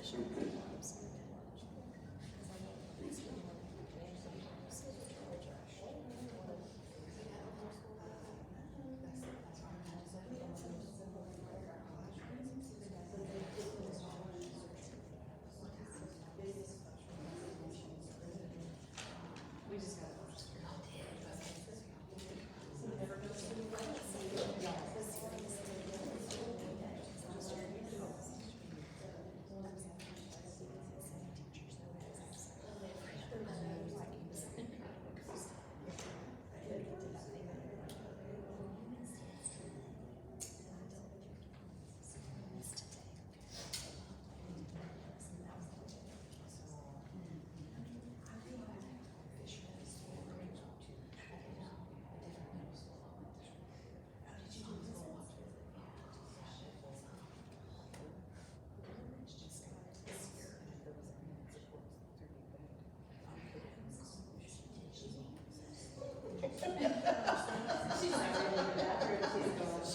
She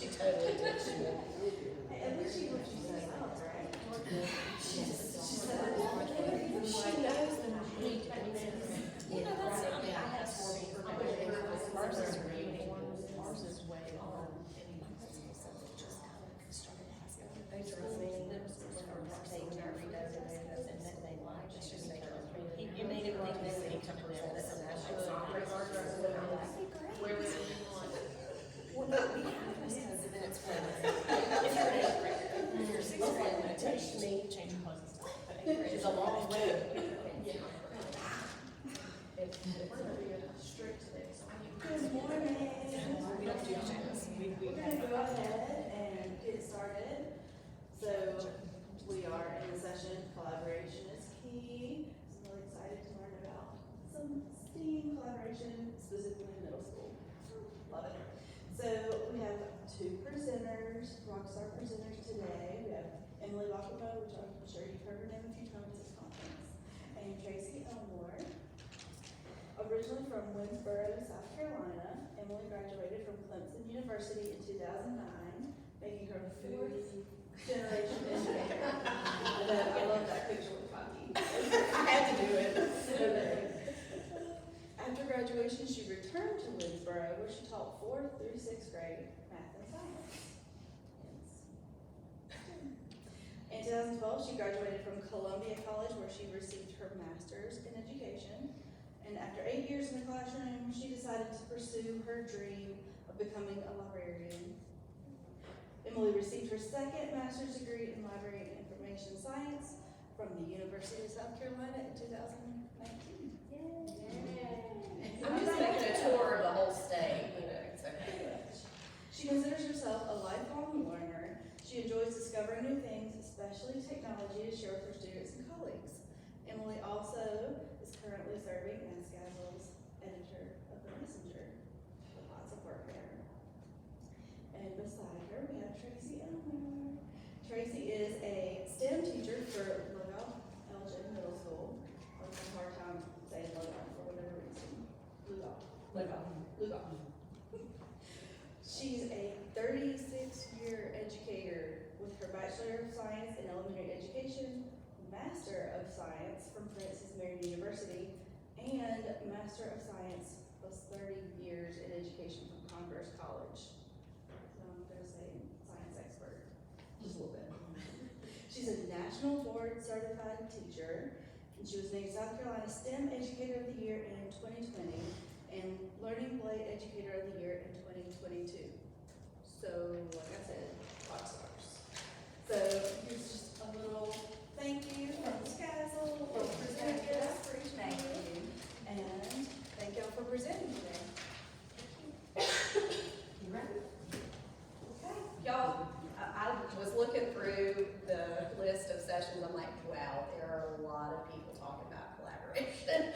totally did. She did. At least she what you say, right? She said, she knows that I hate to do this. You know, that's something I have Ours is uniforms, ours is way on. You made it like this when you come to this, and that's just not regardless of what I'm like, where was it on? Well, no, we have this because then it's when. If you're an eighth grader, if you're a sixth grader, It takes me, change your clothes and stuff, but eighth grade it's a long way. Yeah. We're gonna be strict today, so I need. Good morning. We don't do changes. We're gonna go ahead and get started. So we are in the session, collaboration is key. So I'm really excited to learn about some STEAM collaboration, specifically in middle school. Love it. So we have two presenters, rockstar presenters today. We have Emily Lockerbo, which I'm sure you've heard her name a few times at this conference, and Tracy Elmore. Originally from Winsboro, South Carolina, Emily graduated from Clemson University in 2009, making her fourth generation engineer. I love that picture with Cocky. I had to do it. After graduation, she returned to Winsboro, where she taught 4th through 6th grade math and science. In 2012, she graduated from Columbia College, where she received her master's in education. And after 8 years in the classroom, she decided to pursue her dream of becoming a librarian. Emily received her second master's degree in library and information science from the University of South Carolina in 2019. I'm just making a tour of the whole state, you know, so. She considers herself a lifelong learner. She enjoys discovering new things, especially technology, to share with her students and colleagues. Emily also is currently serving as SCASL's editor of the Messenger. Lots of work there. And beside her, we have Tracy Elmore. Tracy is a STEM teacher for Logout Elgin Middle School. I have a hard time saying Logout for whatever reason. Logout. She's a 36-year educator with her Bachelor of Science in Elementary Education, Master of Science from Francis Marion University, and Master of Science plus 30 years in education from Converse College. So I'm gonna say science expert, just a little bit. She's a National Board Certified Teacher, and she was named South Carolina STEM Educator of the Year in 2020 and Learning Blade Educator of the Year in 2022. So, like I said, rock stars. So here's just a little thank you from SCASL for presenting us for each of you. And thank y'all for presenting today. You ready? Okay. Y'all, I was looking through the list of sessions, I'm like, wow, there are a lot of people talking about collaboration.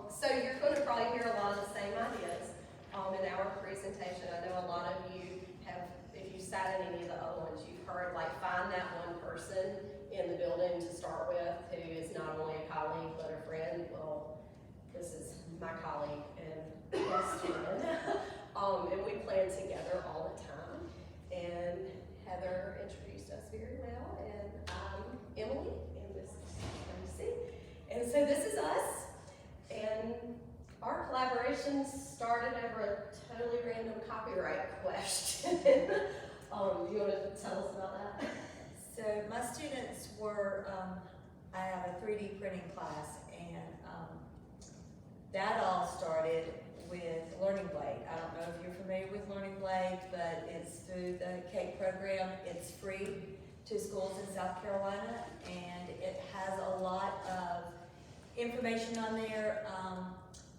So you're gonna probably hear a lot of the same ideas in our presentation. I know a lot of you have, if you sat in any of the other ones, you've heard like find that one person in the building to start with who is not only a colleague but a friend. Well, this is my colleague and best friend. And we plan together all the time. And Heather introduced us very well, and I'm Emily, so this is us, and our collaboration started over a totally random copyright question. Do you want to tell us about that? So my students were, I have a 3D printing class, and that all started with Learning Blade. I don't know if you're familiar with Learning Blade, but it's through the CAPE program. It's free to schools in South Carolina, and it has a lot of information on there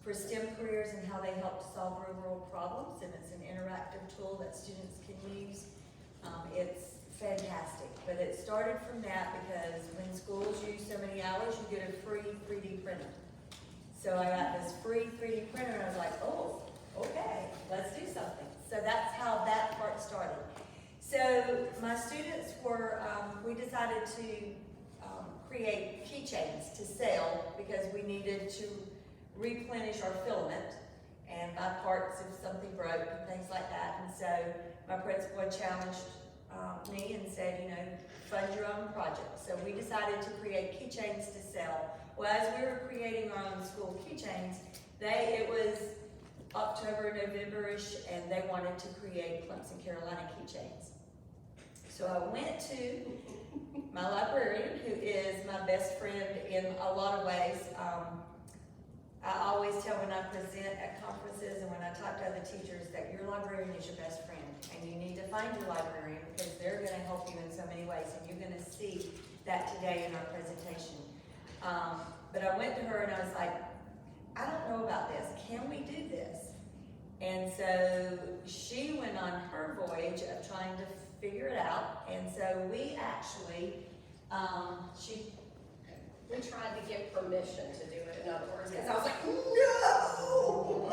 for STEM careers and how they help to solve real world problems, and it's an interactive tool that students can use. It's fantastic, but it started from that because when schools use so many hours, you get a free 3D printer. So I got this free 3D printer, and I was like, oh, okay, let's do something. So that's how that part started. So my students were, we decided to create keychains to sell because we needed to replenish our filament and buy parts if something broke and things like that. And so my principal had challenged me and said, you know, fund your own project. So we decided to create keychains to sell. Well, as we were creating our own school keychains, it was October, November-ish, and they wanted to create Clemson, Carolina keychains. So I went to my librarian, who is my best friend in a lot of ways. I always tell when I present at conferences and when I talk to other teachers that your librarian is your best friend, and you need to find your librarian because they're going to help you in so many ways, and you're going to see that today in our presentation. But I went to her and I was like, I don't know about this. Can we do this? And so she went on her voyage of trying to figure it out, and so we actually, We tried to get permission to do it, in other words, because I was like, no!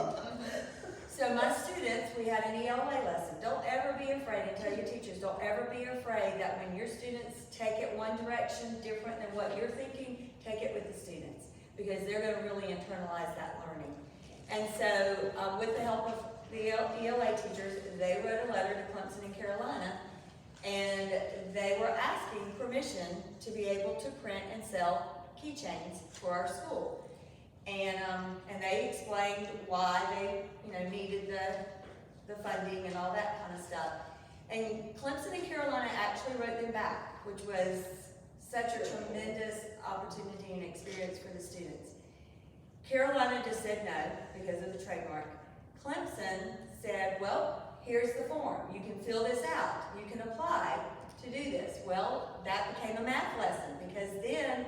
So my students, we had an ELA lesson. Don't ever be afraid, and tell your teachers, don't ever be afraid that when your students take it one direction different than what you're thinking, take it with the students, because they're going to really internalize that learning. And so with the help of the ELA teachers, they wrote a letter to Clemson and Carolina, and they were asking permission to be able to print and sell keychains for our school. And they explained why they, needed the funding and all that kind of stuff. And Clemson and Carolina actually wrote them back, which was such a tremendous opportunity and experience for the students. Carolina just said no because of the trademark. Clemson said, well, here's the form. You can fill this out. You can apply to do this. Well, that became a math lesson because then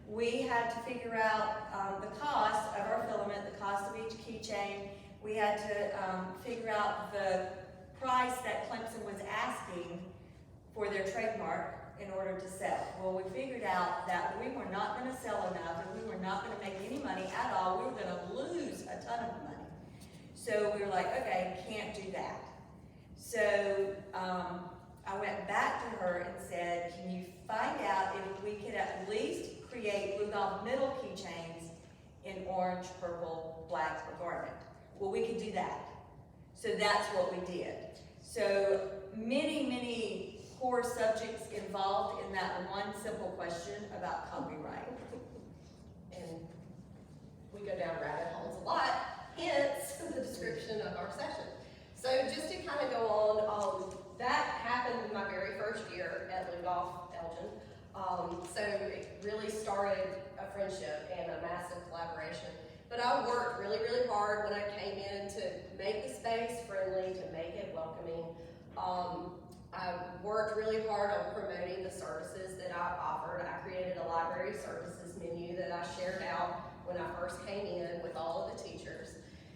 we had to figure out the cost of our filament, the cost of each keychain. We had to figure out the price that Clemson was asking for their trademark in order to sell. Well, we figured out that we were not going to sell enough and we were not going to make any money at all. We were going to lose a ton of money. So we were like, okay, can't do that. So I went back to her and said, can you find out if we could at least create Rudolph middle keychains in orange, purple, black, or garnet? Well, we could do that. So that's what we did. So many, many core subjects involved in that one simple question about copyright. And we go down rabbit holes a lot, hence the description of our session. So just to kind of go on, that happened in my very first year at Rudolph Elgin. So it really started a friendship and a massive collaboration. But I worked really, really hard when I came in to make the space friendly, to make it welcoming. I worked really hard on promoting the services that I offered. I created a library services menu that I shared out when I first came in with all of the teachers.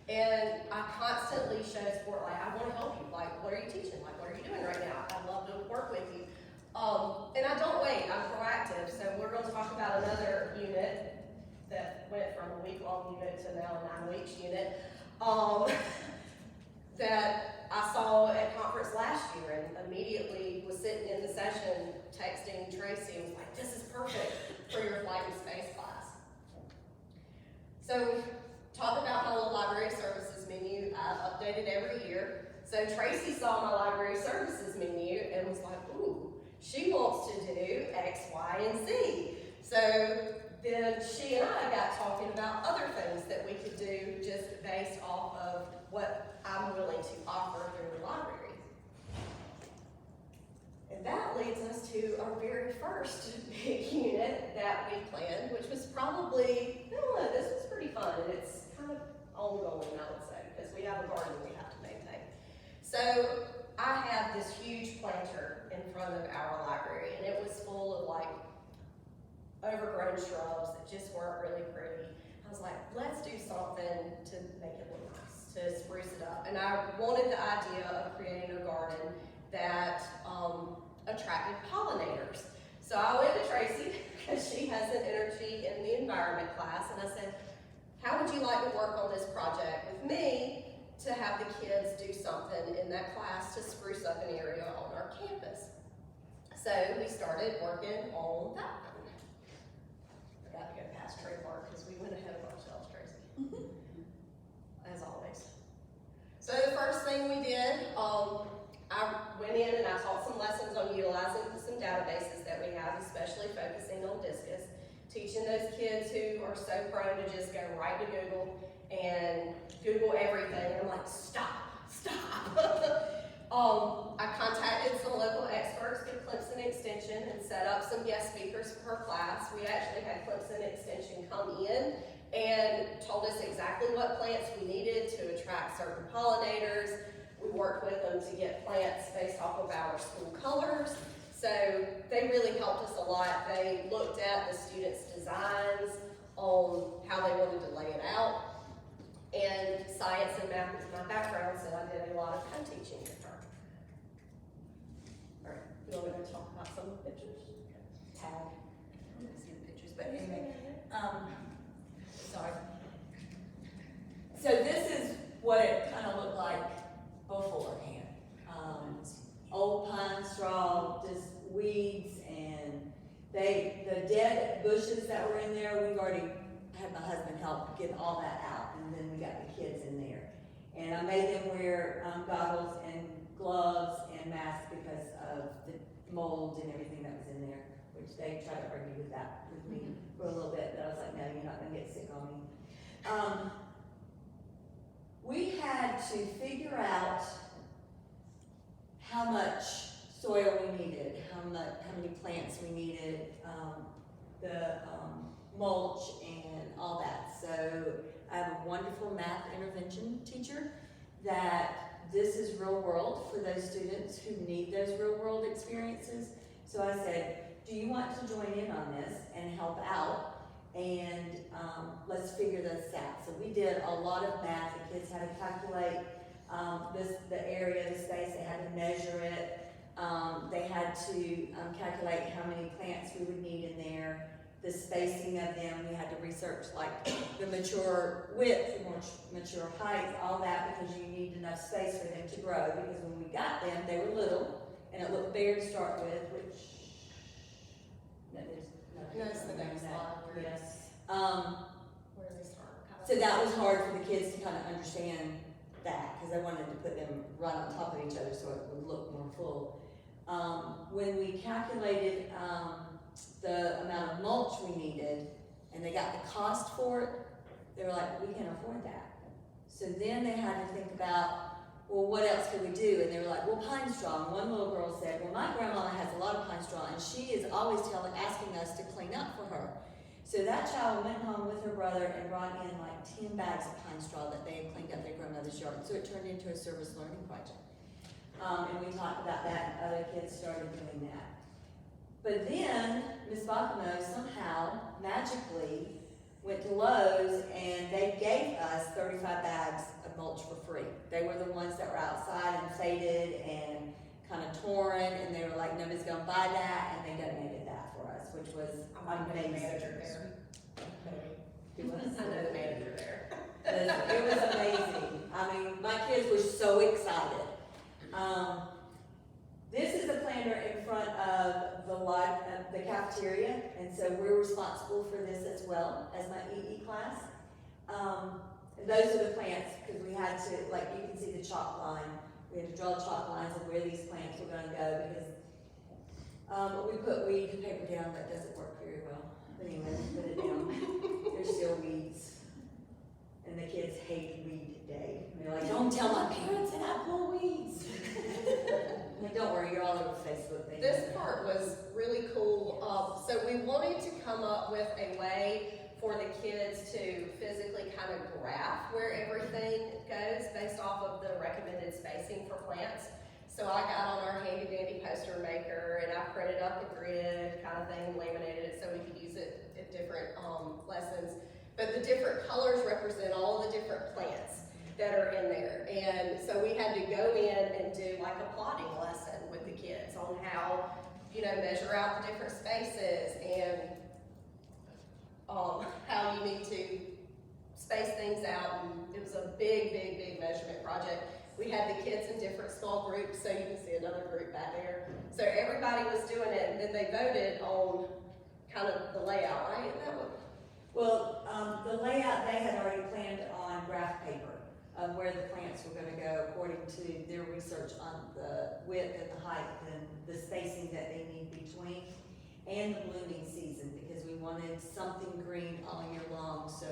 And I constantly showed support, like, I want to help you. Like, what are you teaching? Like, what are you doing right now? I'd love to work with you. And I don't wait, I'm proactive. So we're going to talk about another unit that went from a week-long unit to now a 9 weeks unit that I saw at conference last year, and immediately was sitting in the session texting Tracy and was like, this is perfect for your flight and space class. So we talked about my little library services menu. I updated every year. So Tracy saw my library services menu and was like, ooh, she wants to do X, Y, and Z. So then she and I got talking about other things that we could do just based off of what I'm willing to offer through the library. And that leads us to our very first big unit that we planned, which was probably, I don't know, this was pretty fun, and it's kind of ongoing, I would say, because we have a garden we have to maintain. So I have this huge planter in front of our library, and it was full of like overgrown shrubs that just weren't really pretty. I was like, let's do something to make it look nice, to spruce it up. And I wanted the idea of creating a garden that attracted pollinators. So I went to Tracy, because she has an energy in the environment class, and I said, how would you like to work on this project with me to have the kids do something in that class to spruce up an area on our campus? So we started working on that one. Forgot to go past trademark because we went ahead of ourselves, Tracy. As always. So the first thing we did, I went in and I taught some lessons on utilizing some databases that we have, especially focusing on Discus, teaching those kids who are so prone to just go right to Google and Google everything. And I'm like, stop. I contacted some local experts with Clemson Extension and set up some guest speakers for her class. We actually had Clemson Extension come in and told us exactly what plants we needed to attract certain pollinators. We worked with them to get plants based off of our school colors. So they really helped us a lot. They looked at the students' designs on how they wanted to lay it out. And science and math is my background, so I did a lot of co-teaching with her. All right, you want me to talk about some of the pictures? Tag. I don't see the pictures, but anyway, sorry. So this is what it kind of looked like beforehand. Old pine straw, just weeds, and the dead bushes that were in there, we've already had my husband help get all that out, and then we got the kids in there. And I made them wear goggles and gloves and masks because of the mold and everything that was in there, which they tried to argue with that with me for a little bit, but I was like, no, you're not gonna get sick on me. We had to figure out how much soil we needed, how many plants we needed, the mulch and all that. So I have a wonderful math intervention teacher that this is real world for those students who need those real world experiences. So I said, do you want to join in on this and help out? And let's figure this out. So we did a lot of math. The kids had to calculate the area, the space. They had to measure it. They had to calculate how many plants we would need in there, the spacing of them. We had to research like the mature width, the mature height, all that, because you need enough space for them to grow. Because when we got them, they were little, and it looked bigger to start with, which No, it's the next slide. Yes. Where they start. So that was hard for the kids to kind of understand that, because I wanted to put them right on top of each other so it would look more full. When we calculated the amount of mulch we needed, and they got the cost for it, they were like, we can afford that. So then they had to think about, well, what else could we do? And they were like, well, pine straw. And one little girl said, well, my grandma has a lot of pine straw, and she is always asking us to clean up for her. So that child went home with her brother and brought in like 10 bags of pine straw that they had cleaned up their grandmother's yard. So it turned into a service learning project. And we talked about that, and other kids started doing that. But then Ms. Bacamo somehow, magically, went to Lowe's and they gave us 35 bags of mulch for free. They were the ones that were outside and faded and kind of torn, and they were like, nobody's gonna buy that, and they donated that for us, which was amazing. Manager there. It was, I know the manager there. it was amazing. I mean, my kids were so excited. This is a planter in front of the cafeteria, and so we're responsible for this as well as my EE class. And those are the plants, because we had to, like, you can see the chalk line. We had to draw chalk lines of where these plants were going to go, because we put weed paper down, that doesn't work very well. But anyway, we put it down. a way for the kids to physically kind of graph where everything goes based off of the recommended spacing for plants. So I got on our handy dandy poster maker and I printed up a grid kind of thing, laminated it so we could use it at different lessons. But the different colors represent all the different plants that are in there. And so we had to go in and do like a plotting lesson with the kids on how, measure out the different spaces and how you need to space things out. And it was a big, big, big measurement project. We had the kids in different small groups, so you can see another group back there. So everybody was doing it, and then they voted on kind of the layout, right? Isn't that what? Well, the layout, they had already planned on graph paper of where the plants were gonna go according to their research on the width and the height and the spacing that they need between, and the blooming season, because we wanted something green all year long. So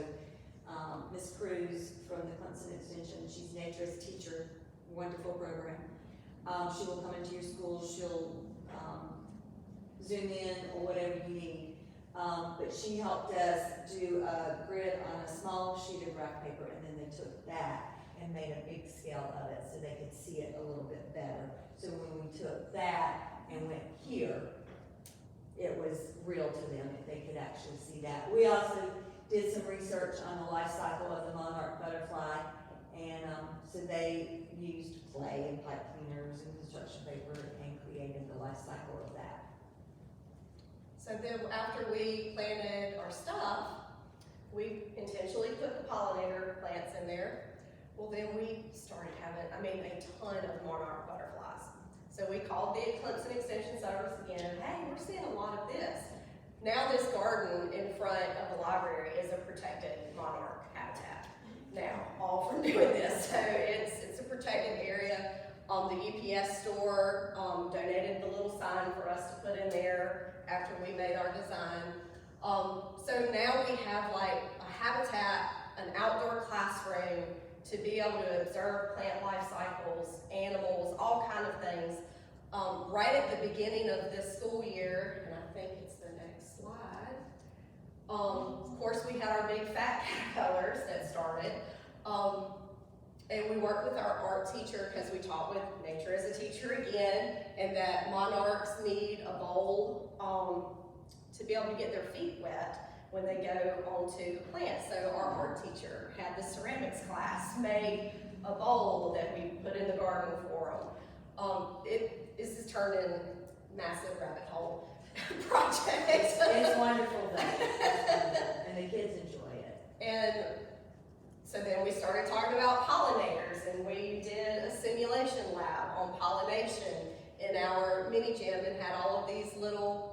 Ms. Cruz from the Clemson Extension, she's a naturist teacher, wonderful program. She will come into your school, she'll zoom in or whatever you need. But she helped us do a grid on a small sheet of graph paper, and then they took that and made a big scale of it so they could see it a little bit better. So when we took that and went here, it was real to them if they could actually see that. We also did some research on the life cycle of the monarch butterfly, and so they used clay and pipe cleaners and construction paper and created the life cycle of that. So then after we planted our stuff, we intentionally put the pollinator plants in there. Well, then we started having, a ton of monarch butterflies. So we called the Clemson Extension Service again, hey, we're seeing a lot of this. Now this garden in front of the library is a protected monarch habitat. Now, all from doing this, so it's a protected area. The UPS store donated the little sign for us to put in there after we made our design. So now we have like a habitat, an outdoor classroom to be able to observe plant life cycles, animals, all kind of things. Right at the beginning of this school year, and I think it's the next slide, of course we had our big fat caterpillars that started. And we worked with our art teacher because we taught with nature as a teacher again, and that monarchs need a bowl to be able to get their feet wet when they go onto the plant. So our art teacher had the ceramics class made a bowl that we put in the garden for them. This has turned in massive rabbit hole project. It's wonderful though, and the kids enjoy it. And so then we started talking about pollinators, and we did a simulation lab on pollination in our mini gym and had all of these little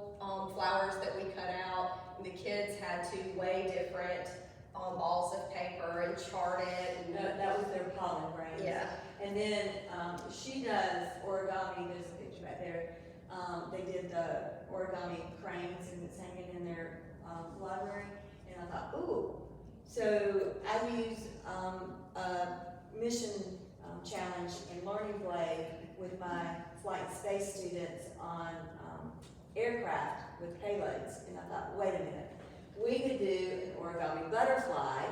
flowers that we cut out, and the kids had to weigh different balls of paper and chart it. And That was their pollen grains. yeah. And then she does origami, there's a picture back there. They did the origami cranes, and it's hanging in their library. And I thought, ooh. So I use a mission challenge and learning blade with my flight space students on aircraft with payloads. And I thought, wait a minute, we could do an origami butterfly,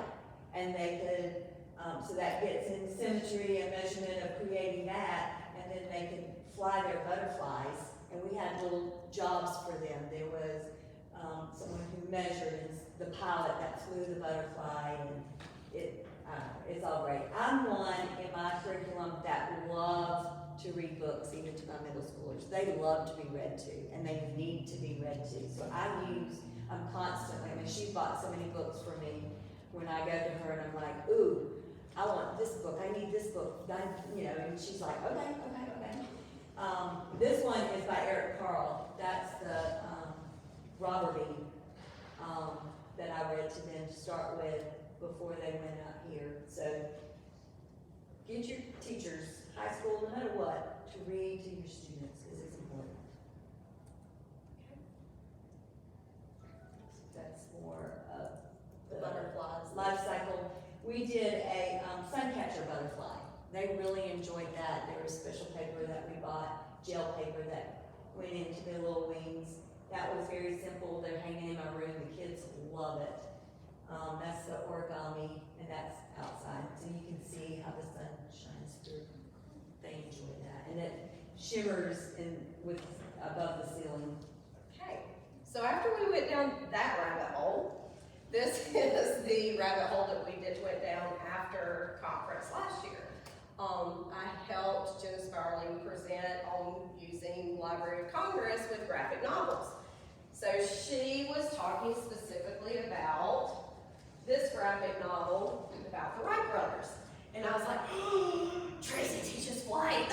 and they could, so that gets in symmetry and measurement of creating that, and then they could fly their butterflies. And we had little jobs for them. There was someone who measured, and the pilot that flew the butterfly, and it's all great. I'm one in my curriculum that love to read books, even to my middle schoolers. They love to be read to, and they need to be read to. So I'm constantly, she bought so many books for me when I go to her, and I'm like, ooh, I want this book, I need this book, and she's like, okay. This one is by Eric Carle. That's the robber bee that I read to them to start with before they went out here. So get your teachers, high school, no matter what, to read to your students, because it's important. That's more of the Butterflies. life cycle. We did a suncatcher butterfly. They really enjoyed that. There was special paper that we bought, gel paper that went into their little wings, That was very simple, they're hanging in my room, the kids love it. That's the origami, and that's outside, so you can see how the sun shines through. They enjoy that, and it shimmers with above the ceiling. Okay, so after we went down that rabbit hole, this is the rabbit hole that we went down after conference last year. I helped Jen Sparling present on using Library of Congress with graphic novels. So she was talking specifically about this graphic novel about the Wright brothers. And I was like, oh, Tracy teaches flight.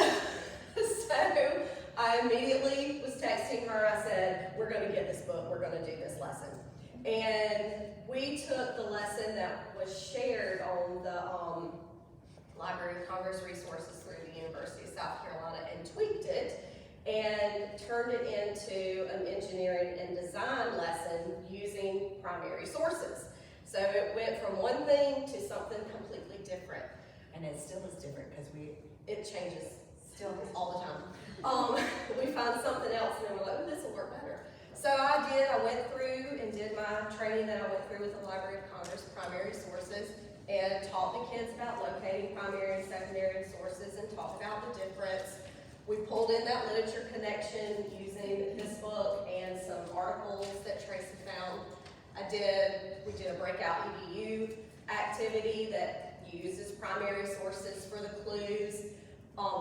So I immediately was texting her. I said, we're going to get this book. We're going to do this lesson. And we took the lesson that was shared on the Library of Congress resources through the University of South Carolina and tweaked it and turned it into an engineering and design lesson using primary sources. So it went from one thing to something completely different. And it still is different, because It changes still all the time. We find something else and then we're like, oh, this will work better. So I went through and did my training that I went through with the Library of Congress primary sources and taught the kids about locating primary and secondary sources and talked about the difference. We pulled in that literature connection using this book and some articles that Tracy found. We did a breakout EDU activity that uses primary sources for the clues.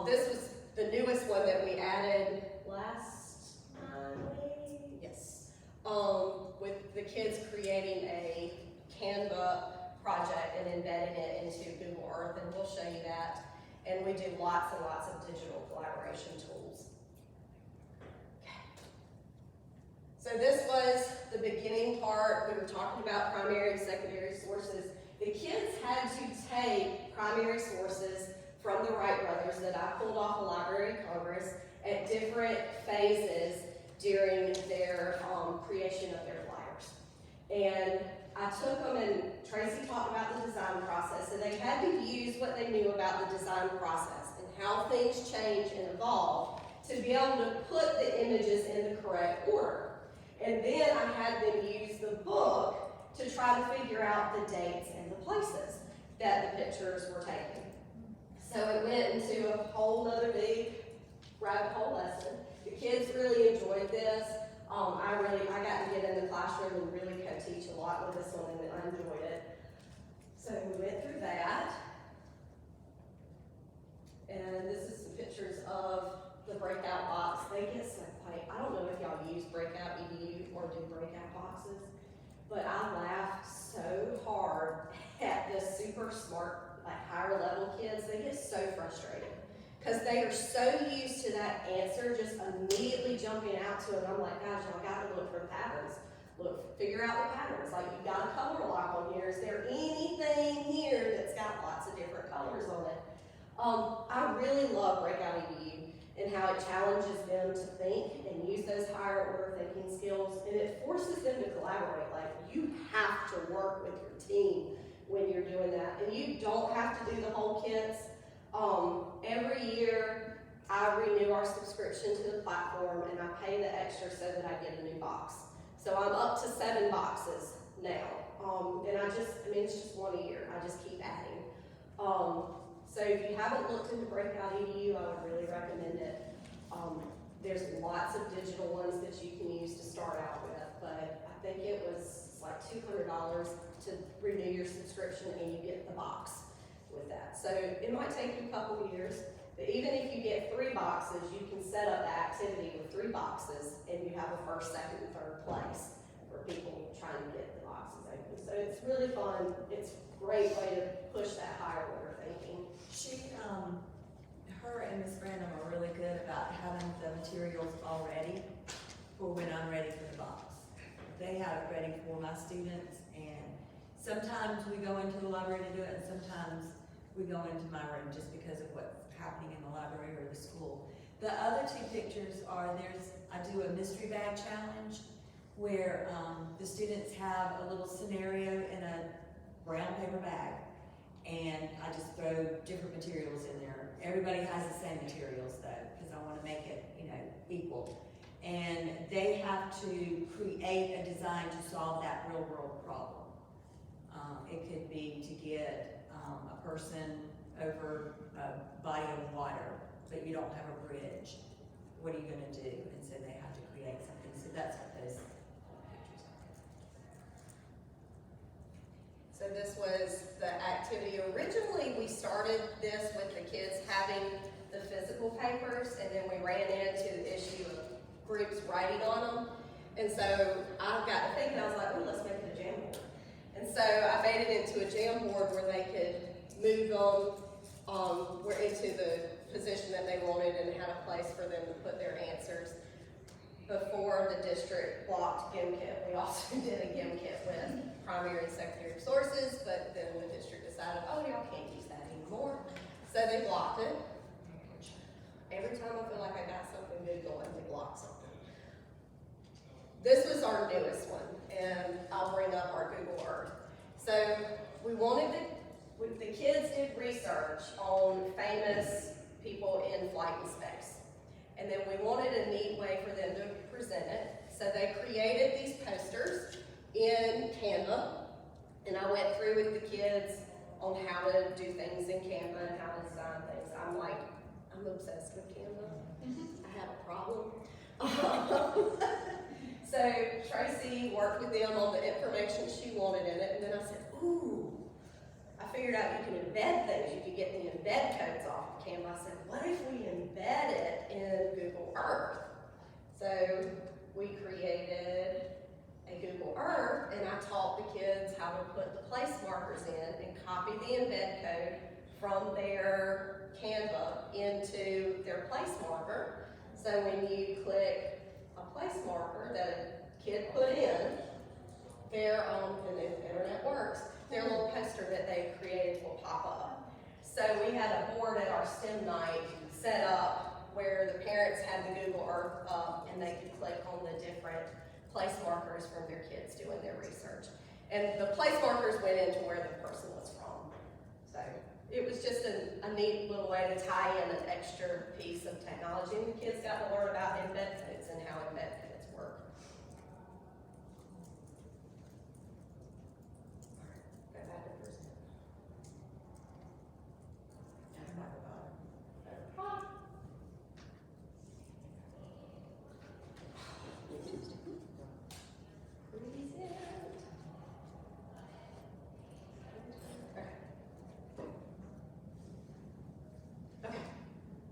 This was the newest one that we added last Monday. Yes. With the kids creating a Canva project and embedding it into Google Earth, and we'll show you that. And we do lots and lots of digital collaboration tools. Okay. So this was the beginning part. We were talking about primary and secondary sources. The kids had to take primary sources from the Wright brothers that I pulled off the Library of Congress at different phases during their creation of their flyers. And I took them, and Tracy talked about the design process, and they had to use what they knew about the design process and how things change and evolve to be able to put the images in the correct order. And then I had them use the book to try to figure out the dates and the places that the pictures were taken. So it went into a whole other big rabbit hole lesson. The kids really enjoyed this. I got to get in the classroom and really co-teach a lot with this one, and I enjoyed it. So we went through that. And this is some pictures of the breakout box. They get so funny. I don't know if y'all use breakout EDU or do breakout boxes, but I laughed so hard at the super smart, like higher level kids. They get so frustrated because they are so used to that answer just immediately jumping out to it. I'm like, guys, y'all got to look for patterns. Look, figure out the patterns. Like, you've got a color lock on here. Is there anything here that's got lots of different colors on it? I really love Breakout EDU and how it challenges them to think and use those higher order thinking skills, and it forces them to collaborate. Like, you have to work with your team when you're doing that, and you don't have to do the whole kits. Every year I renew our subscription to the platform, and I pay the extra so that I get a new box. So I'm up to 7 boxes now, and it's just one a year. I just keep adding. So if you haven't looked into Breakout EDU, I would really recommend it. There's lots of digital ones that you can use to start out with, but I think it was like $200 to renew your subscription, and you get the box with that. So it might take you a couple of years, but even if you get 3 boxes, you can set up the activity with 3 boxes, and you have a first, second, and third place for people trying to get the boxes open. So it's really fun. It's a great way to push that higher order thinking. Her and Miss Brandon are really good about having the materials all ready for when I'm ready for the box. They have it ready for my students, and sometimes we go into the library to do it, and sometimes we go into my room just because of what's happening in the library or the school. The other 2 pictures are, I do a mystery bag challenge where the students have a little scenario in a brown paper bag, and I just throw different materials in there. Everybody has the same materials though, because I want to make it, equal. and they have to create a design to solve that real world problem. It could be to get a person over a body of water, but you don't have a bridge. What are you gonna do? And so they have to create something. So that's what those pictures are. So this was the activity. Originally, we started this with the kids having the physical papers, and then we ran into the issue of groups writing on them. And so I got to thinking, I was like, oh, let's make it a jam board. And so I made it into a jam board where they could move them into the position that they wanted and had a place for them to put their answers. Before the district blocked GIMKIT, we also did a GIMKIT with primary and secondary sources, but then the district decided, oh, y'all can't use that anymore. So they blocked it. Every time I feel like I got something good going, they block something. This was our newest one, and I'll bring up our Google Earth. So we wanted the kids did research on famous people in flight and space. And then we wanted a neat way for them to present it. So they created these posters in Canva, and I went through with the kids on how to do things in Canva and how to design things. I'm obsessed with Canva. I have a problem. So Tracy worked with them on the information she wanted in it, and then I said, ooh, I figured out you can embed things. You could get the embed codes off of Canva. I said, what if we embed it in Google Earth? So we created a Google Earth, and I taught the kids how to put the place markers in and copy the embed code from their Canva into their place marker. So when you click a place marker that a kid put in, their and the internet works, their little poster that they created will pop up. So we had a board at our STEM night set up where the parents had the Google Earth up and they could click on the different place markers from their kids doing their research. And the place markers went into where the person was from. So it was just a neat little way to tie in an extra piece of technology, and the kids got to learn about embed codes and how embed codes work. Go back to present.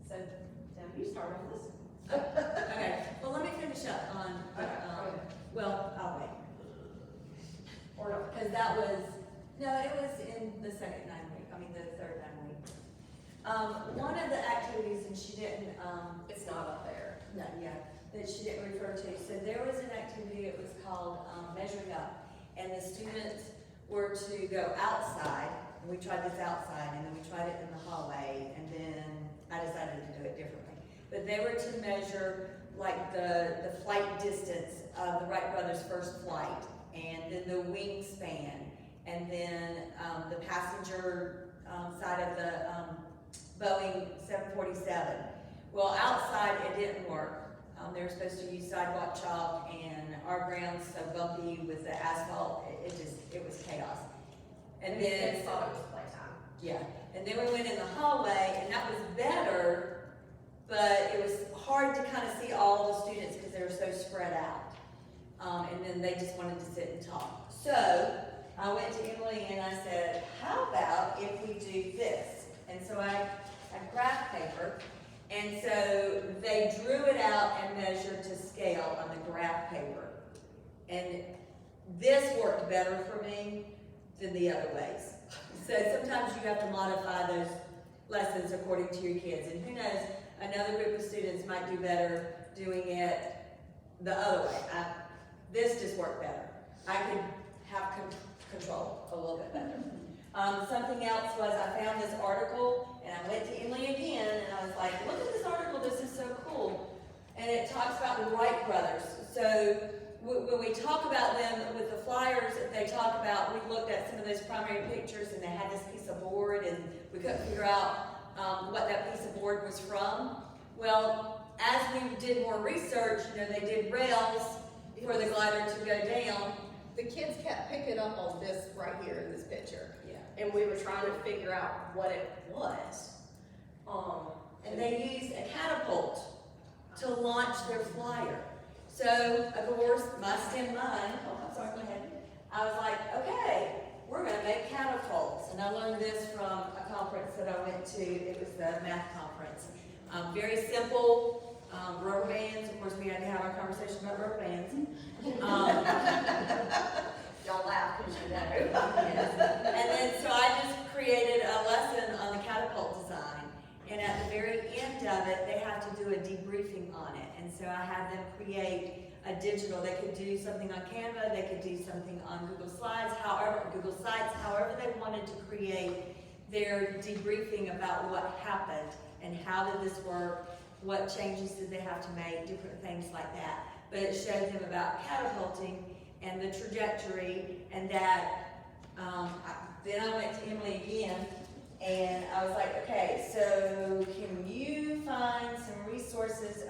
So now you start on this. Okay, well, let me finish up on, well, I'll wait. Or not. Because that was, no, it was in the the third 9 week. One of the activities, and she didn't, It's not up there. no, yeah, that she didn't refer to. So there was an activity, it was called Measuring Up. And the students were to go outside, and we tried this outside, and then we tried it in the hallway, and then I decided to do it differently. But they were to measure like the flight distance of the Wright brothers' first flight, and then the wingspan, and then the passenger side of the Boeing 747. Well, outside it didn't work. They were supposed to use sidewalk chalk, and our ground's so bumpy with the asphalt, it was chaos. And then, Kids thought it was playtime. yeah, and then we went in the hallway, and that was better, but it was hard to kind of see all the students because they were so spread out. And then they just wanted to sit and talk. So I went to Emily and I said, how about if we do this? And so I graph paper, and so they drew it out and measured to scale on the graph paper. And this worked better for me than the other ways. So sometimes you have to modify those lessons according to your kids. And who knows, another group of students might do better doing it the other way. This just worked better. I could have control a little bit better. Something else was I found this article, and I went to Emily again, and I was like, look at this article, this is so cool. And it talks about the Wright brothers. So when we talk about them with the flyers, they talk about, we looked at some of those primary pictures, and they had this piece of board, and we couldn't figure out what that piece of board was from. Well, as we did more research, they did rails for the glider to go down. The kids kept picking up on this right here in this picture. Yeah. And we were trying to figure out what it was. And they used a catapult to launch their flyer. So, of course, my STEM mind, I'm sorry, go ahead. I was like, okay, we're gonna make catapults. And I learned this from a conference that I went to. It was the math conference. Very simple, rubber bands. Of course, we had to have our conversation about rubber bands. Y'all laugh because you know. Yes. And then, so I just created a lesson on the catapult design. And at the very end of it, they have to do a debriefing on it. And so I had them create a digital. They could do something on Canva, they could do something on Google Slides, however they wanted to create their debriefing about what happened and how did this work, what changes did they have to make, different things like that. But it showed them about catapulting and the trajectory, and that, then I went to Emily again, and I was like, okay, so can you find some resources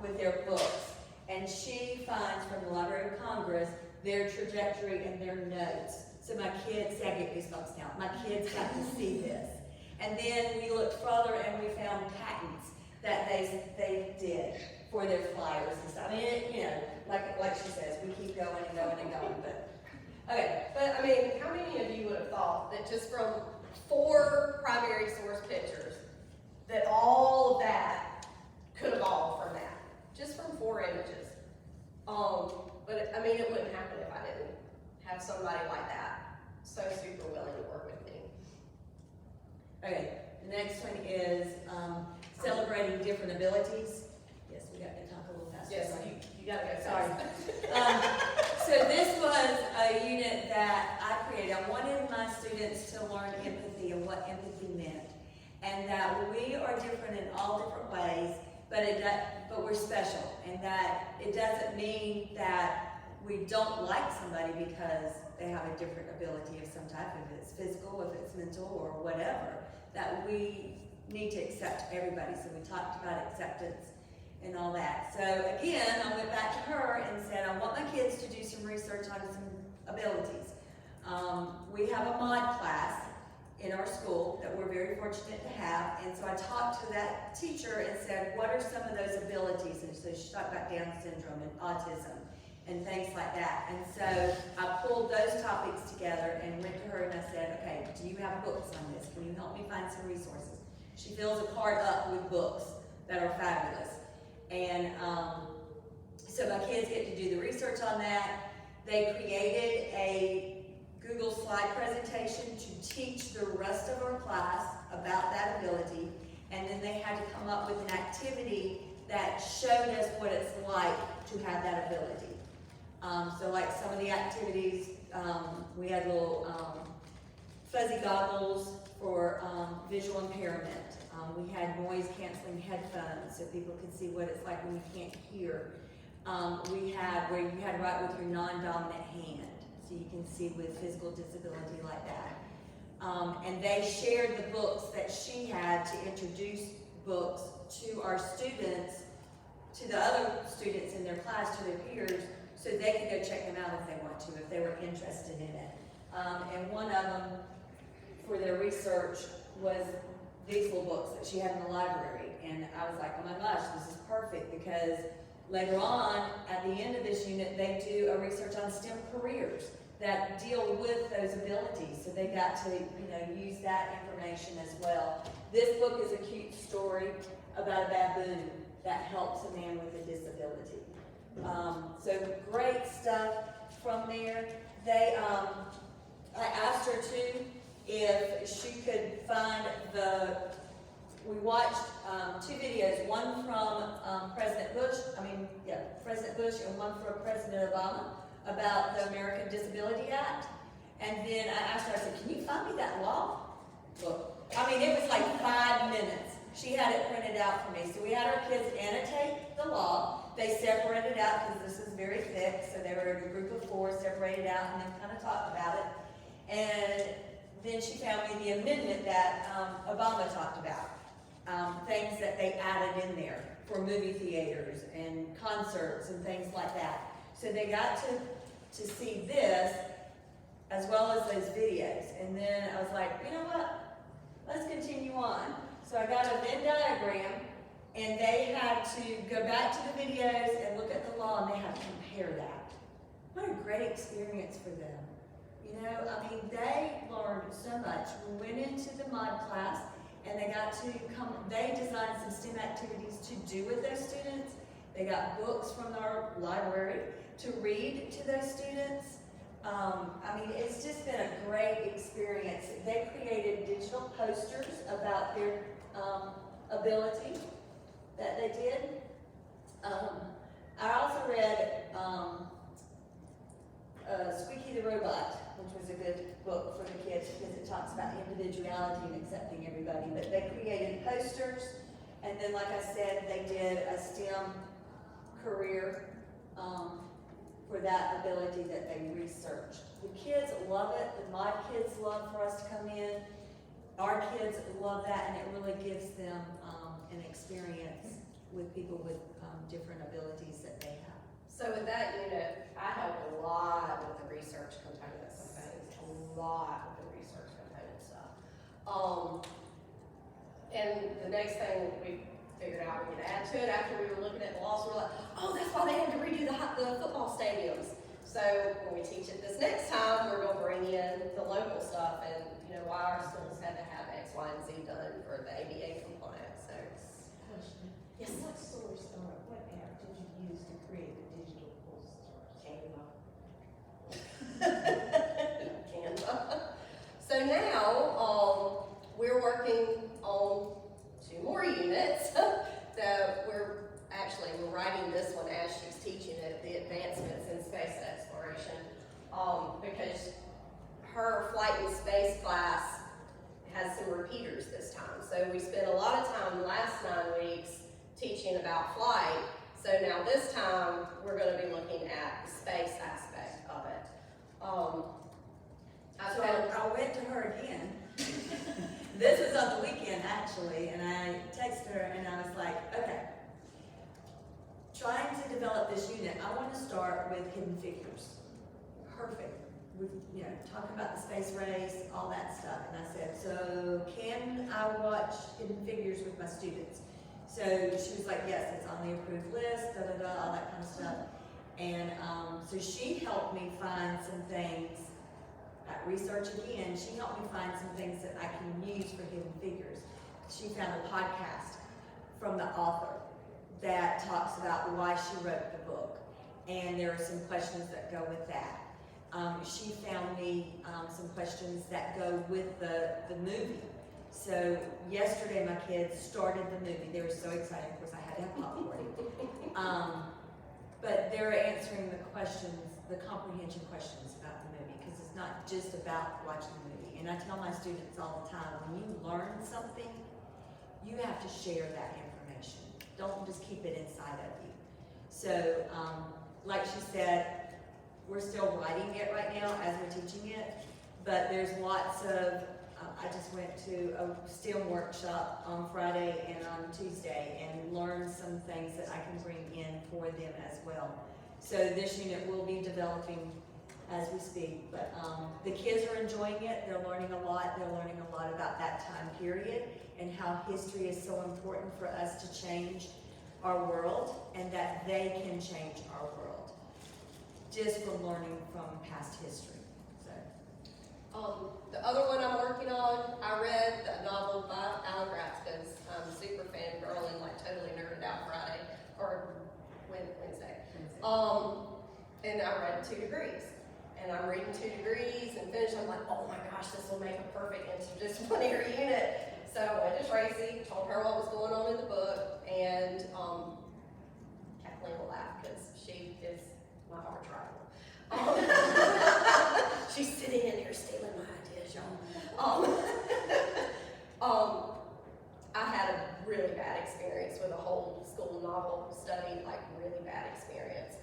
with their books? And she finds from the Library of Congress their trajectory and their notes. So my kids, see, I get goosebumps now, my kids got to see this. And then we looked further and we found patents that they did for their flyers and stuff. I mean, like she says, we keep going and going and going, but, okay. But I mean, how many of you would have thought that just from 4 primary source pictures, that all of that could evolve from that? Just from 4 images. But I mean, it wouldn't happen if I didn't have somebody like that so super willing to work with me. Okay, the next one is celebrating different abilities. Yes, we got to talk a little faster. Yes, right? you gotta go. Sorry. So this was a unit that I created. I wanted my students to learn empathy and what empathy meant, and that we are different in all different ways, but we're special, and that it doesn't mean that we don't like somebody because they have a different ability of some type, if it's physical, if it's mental, or whatever, that we need to accept everybody. So we talked about acceptance and all that. So again, I went back to her and said, I want my kids to do some research on some abilities. We have a mod class in our school that we're very fortunate to have, and so I talked to that teacher and said, what are some of those abilities? And so she talked about Down syndrome and autism and things like that. And so I pulled those topics together and went to her and I said, okay, do you have books on this? Can you help me find some resources? She fills a card up with books that are fabulous. And so my kids get to do the research on that. They created a Google slide presentation to teach the rest of our class about that ability, and then they had to come up with an activity that showed us what it's like to have that ability. So like some of the activities, we had little fuzzy goggles for visual impairment. We had noise canceling headphones so people could see what it's like when you can't hear. We had where you had to write with your non-dominant hand, so you can see with physical disability like that. And they shared the books that she had to introduce books to our students, to the other students in their class, to their peers, so they could go check them out if they want to, if they were interested in it. And one of them, for their research, was these little books that she had in the library. And I was like, oh my gosh, this is perfect, because later on, at the end of this unit, they do a research on STEM careers that deal with those abilities. So they got to, use that information as well. This book is a cute story about a baboon that helps a man with a disability. So great stuff from there. I asked her too if she could find we watched 2 videos, one from President Bush and one from President Obama about the American Disability Act. And then I asked her, I said, can you find me that law book? It was like 5 minutes. She had it printed out for me. So we had our kids annotate the law. They separated out, because this is very thick, so they were in a group of 4, separated out, and then kind of talked about it. And then she found me the amendment that Obama talked about, things that they added in there. for movie theaters and concerts and things like that. So they got to see this as well as those videos. And then I was like, you know what? Let's continue on. So I got a Venn diagram, and they had to go back to the videos and look at the law, and they had to compare that. What a great experience for them. You know, I mean, they learned so much. We went into the mod class, and they got to come, they designed some STEM activities to do with those students. They got books from our library to read to those students. I mean, it's just been a great experience. They created digital posters about their ability that they did. I also read Squeaky the Robot, which was a good book for the kids because it talks about individuality and accepting everybody. But they created posters, and then, like I said, they did a STEM career for that ability that they researched. The kids love it. The mod kids love for us to come in. Our kids love that, and it really gives them an experience with people with different abilities that they have. So with that unit, I helped a lot with the research components of things, a lot with the research component stuff. And the next thing we figured out we could add to it after we were looking at the laws, we were like, oh, that's why they had to redo the football stadiums. So when we teach it this next time, we're gonna bring in the local stuff and, you know, why our schools had to have X, Y, and Z done for the ADA compliance, so. Question. Yes. What source or what app did you use to create the digital posters? Canva. Canva. So now, we're working on 2 more units that we're writing this one as she's teaching it, the advancements in space exploration, because her flight and space class has some repeaters this time. So we spent a lot of time the last 9 weeks teaching about flight. So now this time we're going to be looking at the space aspect of it. So I went to her again. This was on the weekend actually, and I texted her and I was like, okay, trying to develop this unit, I want to start with hidden figures. Perfect. With, you know, talking about the space race, all that stuff. And I said, so can I watch hidden figures with my students? So she was like, yes, it's on the approved list, da da da, all that kind of stuff. And so she helped me find some things. At research again, she helped me find some things that I can use for hidden figures. She found a podcast from the author that talks about why she wrote the book, and there are some questions that go with that. She found me some questions that go with the movie. So yesterday my kids started the movie. They were so excited. Of course, I had to have popcorn. But they're answering the questions, the comprehension questions about the movie, because it's not just about watching the movie. And I tell my students all the time, when you learn something, you have to share that information. Don't just keep it inside of you. So, like she said, we're still writing it right now as we're teaching it, but there's lots of, I just went to a STEM workshop on Friday and on Tuesday and learned some things that I can bring in for them as well. So this unit will be developing as we speak, but the kids are enjoying it. They're learning a lot. They're learning a lot about that time period and how history is so important for us to change our world, and that they can change our world just from learning from past history. The other one I'm working on, I read the novel by Alan Gratz because I'm a super fan girl and like totally nerded out Friday or Wednesday. And I read 2 Degrees. And I'm reading 2 Degrees and finished. I'm like, oh my gosh, this will make a perfect interdisciplinary unit. So I went to Tracy, told her what was going on in the book, and Kathleen will laugh because she is my arch rival. She's sitting in here stealing my ideas, y'all. I had a really bad experience with a whole school novel study, like really bad experience,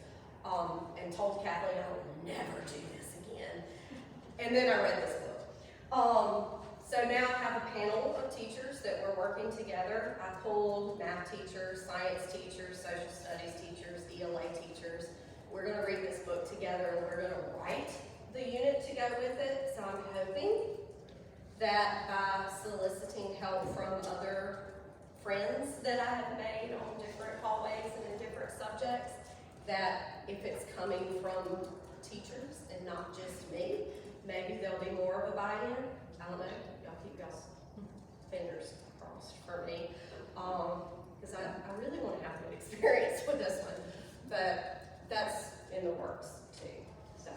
and told Kathleen I would never do this again. And then I read this book. So now I have a panel of teachers that we're working together. I pulled math teachers, science teachers, social studies teachers, ELA teachers. We're gonna read this book together and we're gonna write the unit to go with it. So I'm hoping that by soliciting help from other friends that I have made on different hallways and in different subjects, that if it's coming from teachers and not just me, maybe there'll be more of a buy-in. I don't know, y'all keep y'all's fingers crossed for me, because I really want to have a good experience with this one, but that's in the works too. So,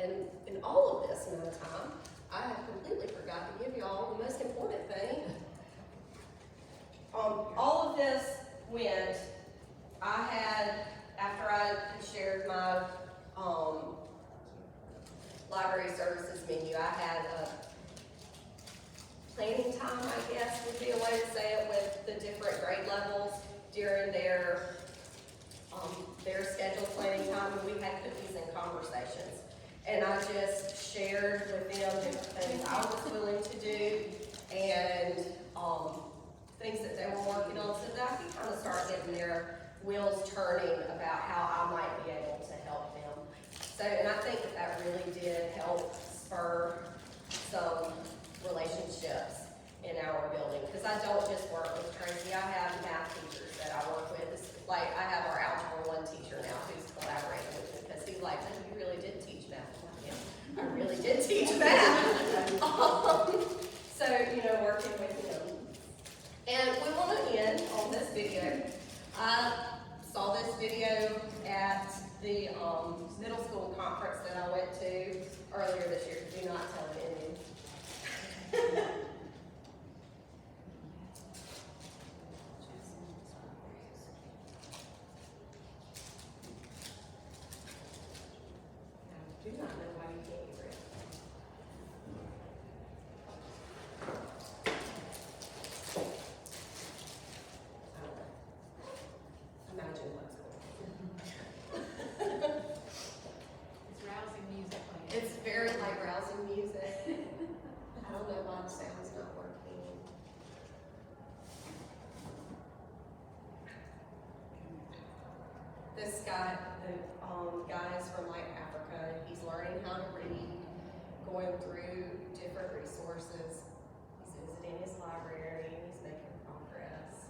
and in all of this amount of time, I have completely forgot to give y'all the most important thing. All of this went, I had, after I had shared my library services menu, I had a planning time, I guess would be a way to say it, with the different grade levels during their scheduled planning time, and we had cookies and conversations. And I just shared with them different things I was willing to do and things that they were working on, so that I could kind of start getting their wheels turning about how I might be able to help them. So, and I think that really did help spur some relationships in our building, because I don't just work with Tracy. I have math teachers that I work with. It's like I have our Algebra 1 teacher now who's collaborating with me, because he's like, "You really did teach math." I really did teach math. So, you know, working with him. And we want to end on this video. I saw this video at the middle school conference that I went to earlier this year. Do not tell the ending. I do not know why you can't hear it. I don't know. Imagine what's going on. It's rousing music playing. It's very like rousing music. I don't know why the sound's not working. This guy, the guy is from like Africa. He's learning how to read, going through different resources. He's visiting his library, and he's making progress.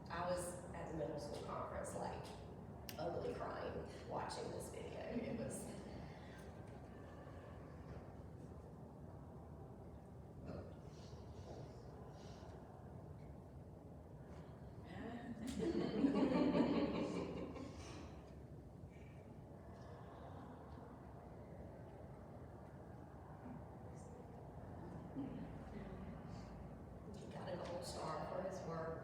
I was at the middle school conference, like, ugly crying, watching this video. It was. He got a gold star for his work.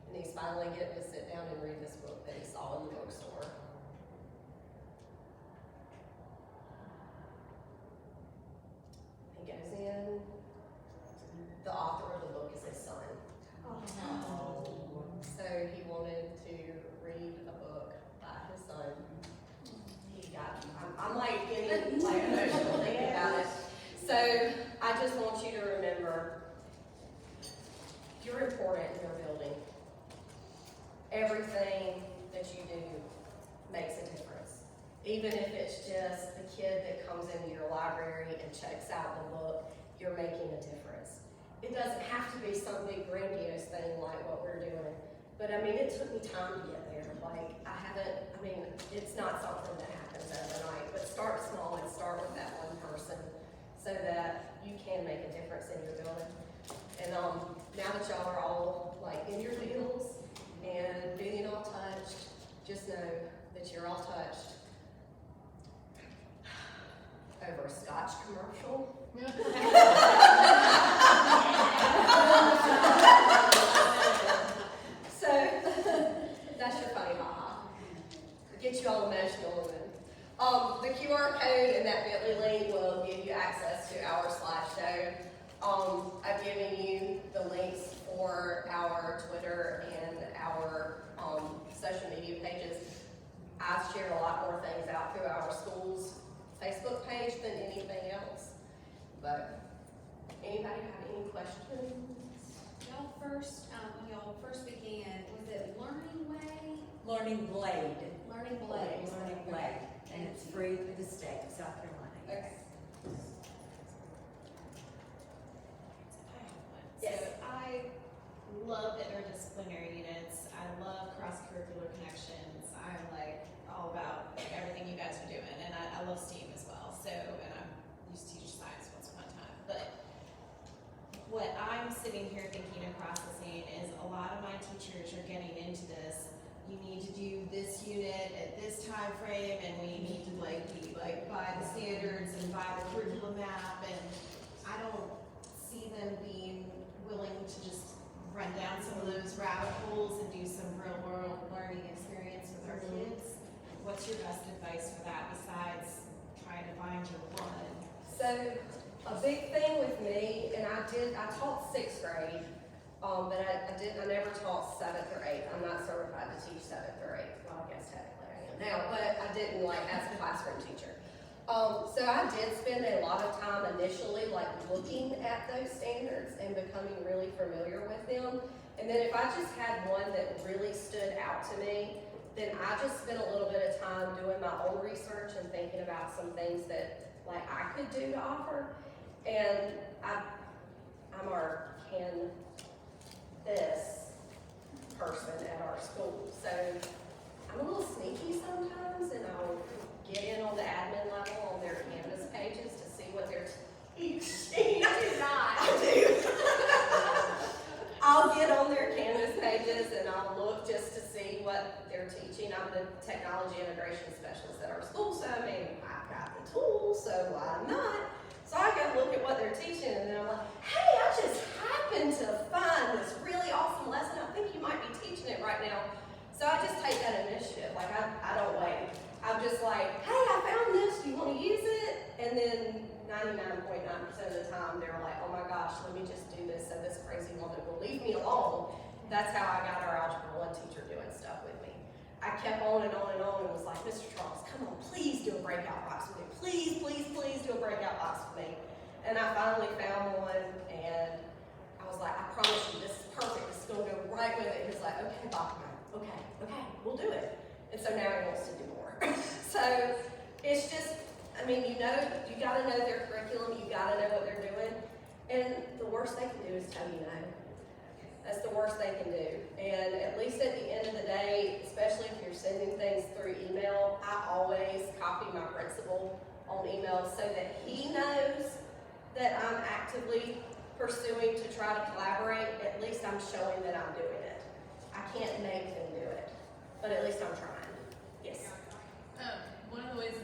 And he's finally getting to sit down and read this book that he saw in the bookstore. He goes in, the author of the book is his son. So he wanted to read a book by his son. He got, I'm like getting like emotional thinking about it. So I just want you to remember, you're important in your building. Everything that you do makes a difference. Even if it's just the kid that comes into your library and checks out the book, you're making a difference. It doesn't have to be some big grandiose thing like what we're doing. But I mean, it took me time to get there. Like, it's not something that happens overnight, but start small and start with that one person so that you can make a difference in your building. And now that y'all are all like in your fields and feeling all touched, just know that you're all touched over a Scotch commercial. So that's your funny ha-ha. Get you all emotional. And the QR code and that bit.ly link will give you access to our slideshow. I've given you the links for for our Twitter and our, social media pages, I share a lot more things out through our school's Facebook page than anything else. But, anybody have any questions? Y'all first, when y'all first began, was it Learning Way? Learning Blade. Learning Blade. Learning Blade, and it's free through the state of South Carolina. Okay. So I love interdisciplinary units. I love cross-curricular connections. I'm like all about everything you guys are doing, and I love STEAM as well. So, and I used to teach science once upon a time. But what I'm sitting here thinking and processing is a lot of my teachers are getting into this. You need to do this unit at this time frame, and we need to like be like by the standards and by the curriculum map, and I don't see them being willing to just run down some of those rabbit holes and do some real world learning experience with our kids. What's your best advice for that besides trying to find your one? So, a big thing with me, and I taught 6th grade, but I never taught 7th or 8th. I'm not certified to teach 7th or 8th. Well, I guess technically I am now, but I didn't like as a classroom teacher. So I did spend a lot of time initially like looking at those standards and becoming really familiar with them. And then if I just had one that really stood out to me, then I just spent a little bit of time doing my own research and thinking about some things that like I could do to offer. And I'm our this person at our school. So I'm a little sneaky sometimes, and I'll get in on the admin level on their Canvas pages to see what they're teaching. I do not. I do. I'll get on their Canvas pages and I'll look just to see what they're teaching. I'm the technology integration specialist at our school, so I mean, I've got the tools, so why not? So I go look at what they're teaching, and then I'm like, hey, I just happened to find this really awesome lesson. I think you might be teaching it right now. So I just take that initiative. Like, I don't wait. I'm just like, hey, I found this. Do you want to use it? And then 99.9% of the time, they're like, oh my gosh, let me just do this so this crazy woman will leave me alone. That's how I got our Algebra 1 teacher doing stuff with me. I kept on and on and on and was like, Mr. Charles, come on, please do a breakout box with me. Please, please, please do a breakout box with me. And I finally found one, and I was like, I promise you, this is perfect. This is going to go right with it. He was like, okay, Bachman, okay, we'll do it. And so now he wants to do more. So it's just, I mean, you got to know their curriculum. You got to know what they're doing. And the worst they can do is tell you no. That's the worst they can do. And at least at the end of the day, especially if you're sending things through email, I always copy my principal on email so that he knows that I'm actively pursuing to try to collaborate. At least I'm showing that I'm doing it. I can't make them do it, but at least I'm trying. Yes. One of the ways